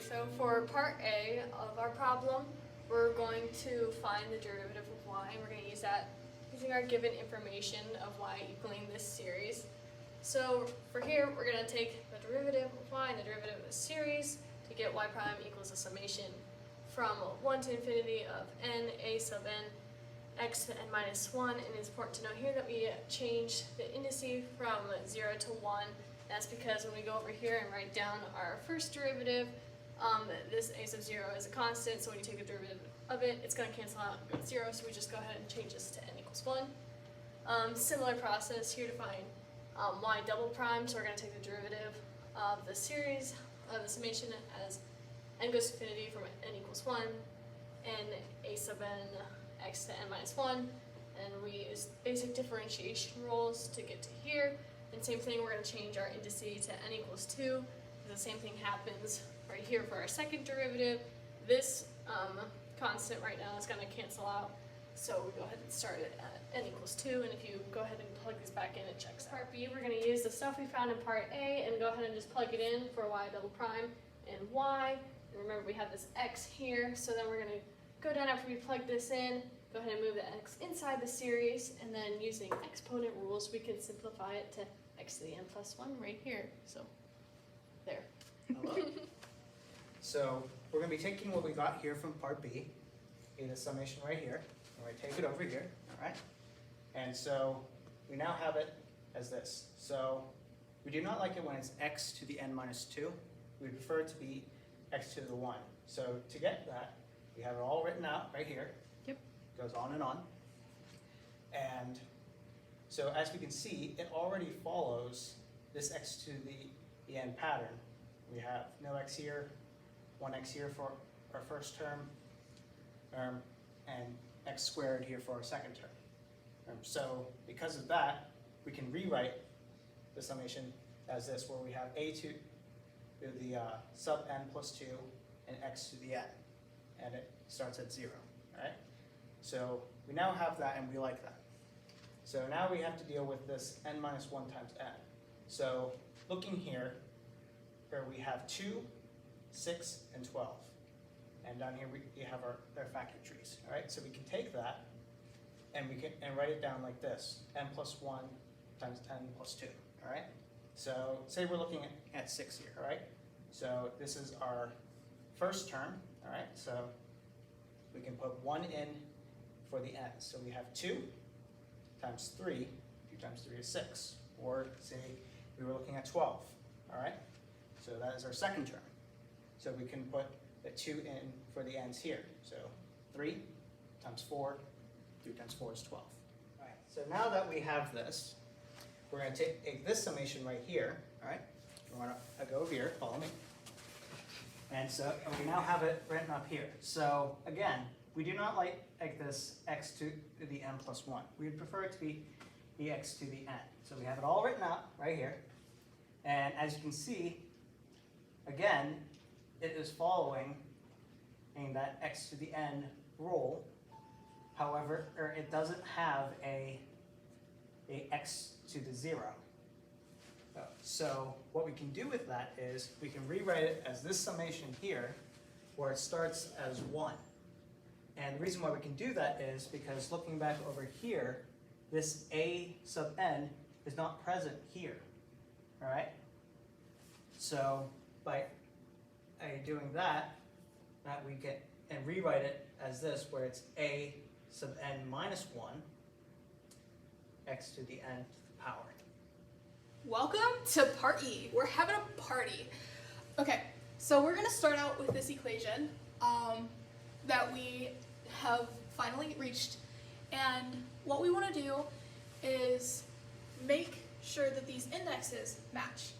so for part A of our problem, we're going to find the derivative of y, and we're going to use that using our given information of y equaling this series. So for here, we're going to take the derivative of y and the derivative of the series to get y prime equals a summation from 1 to infinity of n a sub n x to n minus 1, and it's important to note here that we change the indice from 0 to 1. That's because when we go over here and write down our first derivative, this a sub 0 is a constant, so when you take the derivative of it, it's going to cancel out and go to 0, so we just go ahead and change this to n equals 1. Similar process here to find y double prime, so we're going to take the derivative of the series of the summation as n goes to infinity from n equals 1, and a sub n x to n minus 1, and we use basic differentiation rules to get to here. And same thing, we're going to change our indice to n equals 2. The same thing happens right here for our second derivative. This constant right now is going to cancel out, so we go ahead and start it at n equals 2, and if you go ahead and plug these back in, it checks out. Part B, we're going to use the stuff we found in part A and go ahead and just plug it in for y double prime and y. And remember, we have this x here, so then we're going to go down after we plug this in, go ahead and move the x inside the series, and then using exponent rules, we can simplify it to x to the n plus 1 right here. So, there. Hello. So we're going to be taking what we got here from part B, the summation right here, and we take it over here, all right? And so we now have it as this. So we do not like it when it's x to the n minus 2. We prefer it to be x to the 1. So to get that, we have it all written out right here. Yep. Goes on and on. And so as we can see, it already follows this x to the n pattern. We have no x here, 1x here for our first term, and x squared here for our second term. So because of that, we can rewrite the summation as this, where we have a to the sub n plus 2 and x to the n, and it starts at 0, right? So we now have that, and we like that. So now we have to deal with this n minus 1 times n. So looking here, we have 2, 6, and 12. And down here we have our factor trees. All right, so we can take that and we can write it down like this: n plus 1 times n plus 2. All right. So say we're looking at 6 here. All right. So this is our first term. All right. So we can put 1 in for the n. So we have 2 times 3. 2 times 3 is 6. Or say we were looking at 12. All right. So that is our second term. So we can put the 2 in for the n's here. So 3 times 4, 3 times 4 is 12. All right, so now that we have this, we're going to take this summation right here. All right, we want to go over here, follow me. And so we now have it written up here. So again, we do not like this x to the n plus 1. We would prefer it to be the x to the n. So we have it all written out right here. And as you can see, again, it is following that x to the n rule. However, it doesn't have a x to the 0. So what we can do with that is we can rewrite it as this summation here, where it starts as 1. And the reason why we can do that is because looking back over here, this a sub n is not present here. All right? So by doing that, we get and rewrite it as this, where it's a sub n minus 1, x to the n to the power. Welcome to part E. We're having a party. Okay, so we're going to start out with this equation that we have finally reached. And what we want to do is make sure that these indexes match.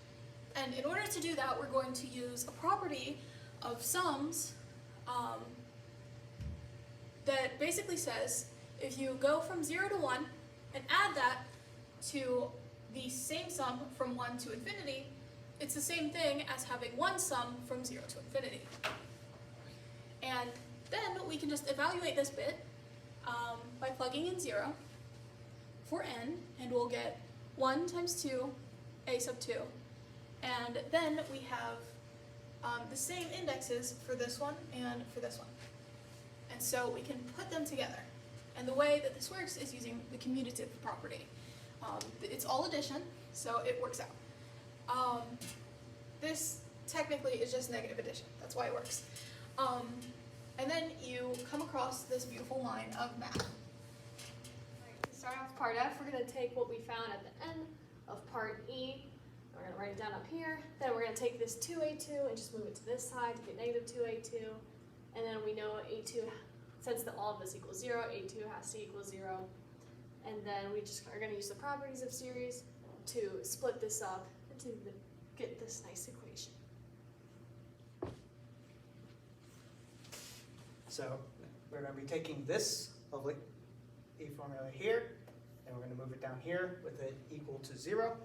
And in order to do that, we're going to use a property of sums that basically says if you go from 0 to 1 and add that to the same sum from 1 to infinity, it's the same thing as having one sum from 0 to infinity. And then we can just evaluate this bit by plugging in 0 for n, and we'll get 1 times 2 a sub 2. And then we have the same indexes for this one and for this one. And so we can put them together. And the way that this works is using the commutative property. It's all addition, so it works out. This technically is just negative addition. That's why it works. And then you come across this beautiful line of math. To start off part F, we're going to take what we found at the end of part E. We're going to write it down up here. Then we're going to take this 2a2 and just move it to this side to get negative 2a2. And then we know a2, since all of this equals 0, a2 has to equal 0. And then we just are going to use the properties of series to split this up and to get this nice equation. So we're going to be taking this lovely E formula here, and we're going to move it down here with it equal to 0.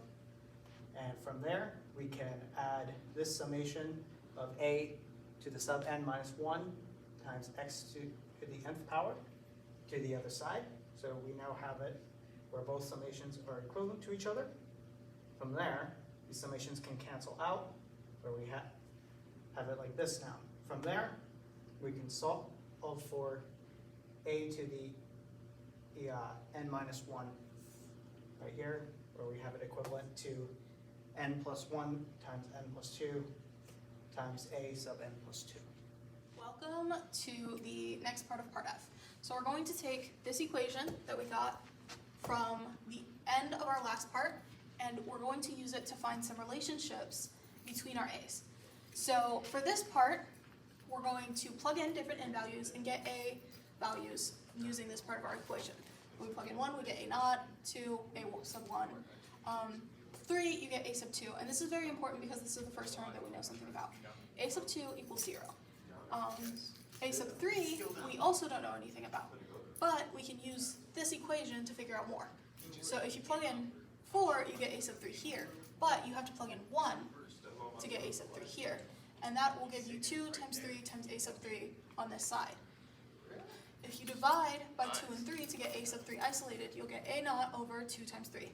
And from there, we can add this summation of a to the sub n minus 1 times x to the nth power to the other side. So we now have it where both summations are equivalent to each other. From there, these summations can cancel out, where we have it like this now. From there, we can solve for a to the n minus 1 right here, where we have it equivalent to n plus 1 times n plus 2 times a sub n plus 2. Welcome to the next part of part F. So we're going to take this equation that we got from the end of our last part, and we're going to use it to find some relationships between our a's. So for this part, we're going to plug in different n values and get a values using this part of our equation. When we plug in 1, we get a naught, 2, a sub 1, 3, you get a sub 2. And this is very important because this is the first term that we know something about. A sub 2 equals 0. A sub 3, we also don't know anything about, but we can use this equation to figure out more. So if you plug in 4, you get a sub 3 here, but you have to plug in 1 to get a sub 3 here, and that will give you 2 times 3 times a sub 3 on this side. If you divide by 2 and 3 to get a sub 3 isolated, you'll get a naught over 2 times 3.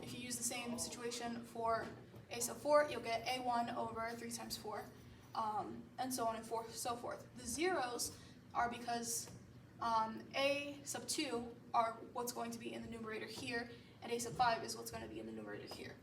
If you use the same situation for a sub 4, you'll get a1 over 3 times 4. And so on and so forth. The zeros are because a sub 2 are what's going to be in the numerator here, and a sub 5 is what's going to be in the numerator here.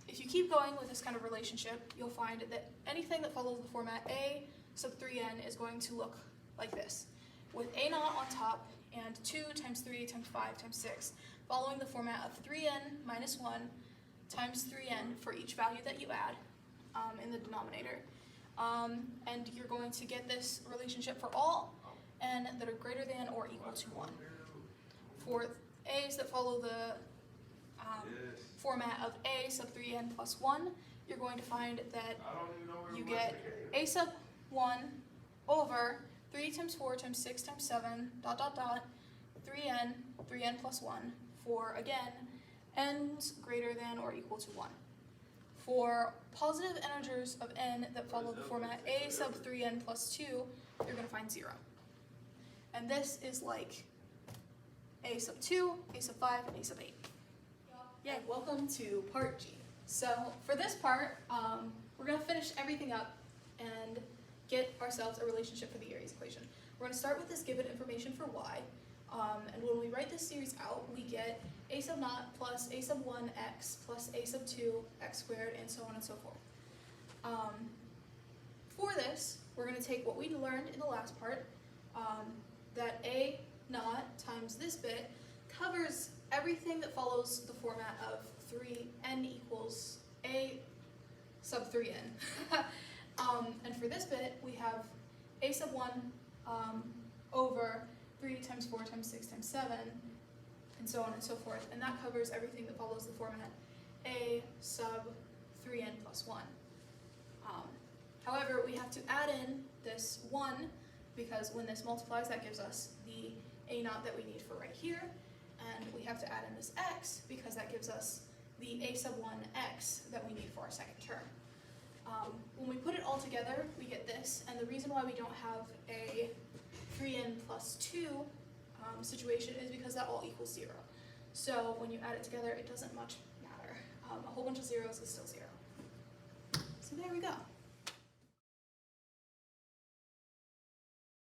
If you keep going with this kind of relationship, you'll find that anything that follows the format a sub 3n is going to look like this, with a naught on top and 2 times 3 times 5 times 6, following the format of 3n minus 1 times 3n for each value that you add in the denominator. And you're going to get this relationship for all n that are greater than or equal to 1. For a's that follow the format of a sub 3n plus 1, you're going to find that you get a sub 1 over 3 times 4 times 6 times 7, 3n plus 1, for, again, n's greater than or equal to 1. For positive integers of n that follow the format a sub 3n plus 2, you're going to find 0. And this is like a sub 2, a sub 5, and a sub 8. Yay, welcome to part G. So for this part, we're going to finish everything up and get ourselves a relationship for the Aries equation. We're going to start with this given information for y, and when we write this series out, we get a sub naught plus a sub 1 x plus a sub 2 x squared, and so on and so forth. For this, we're going to take what we learned in the last part, that a naught times this bit covers everything that follows the format of 3n equals a sub 3n. And for this bit, we have a sub 1 over 3 times 4 times 6 times 7, and so on and so forth. And that covers everything that follows the format a sub 3n plus 1. However, we have to add in this 1, because when this multiplies, that gives us the a naught that we need for right here. And we have to add in this x, because that gives us the a sub 1 x that we need for our second term. When we put it all together, we get this, and the reason why we don't have a 3n plus 2 situation is because that all equals 0. So when you add it together, it doesn't much matter. A whole bunch of zeros is still 0. So there we go.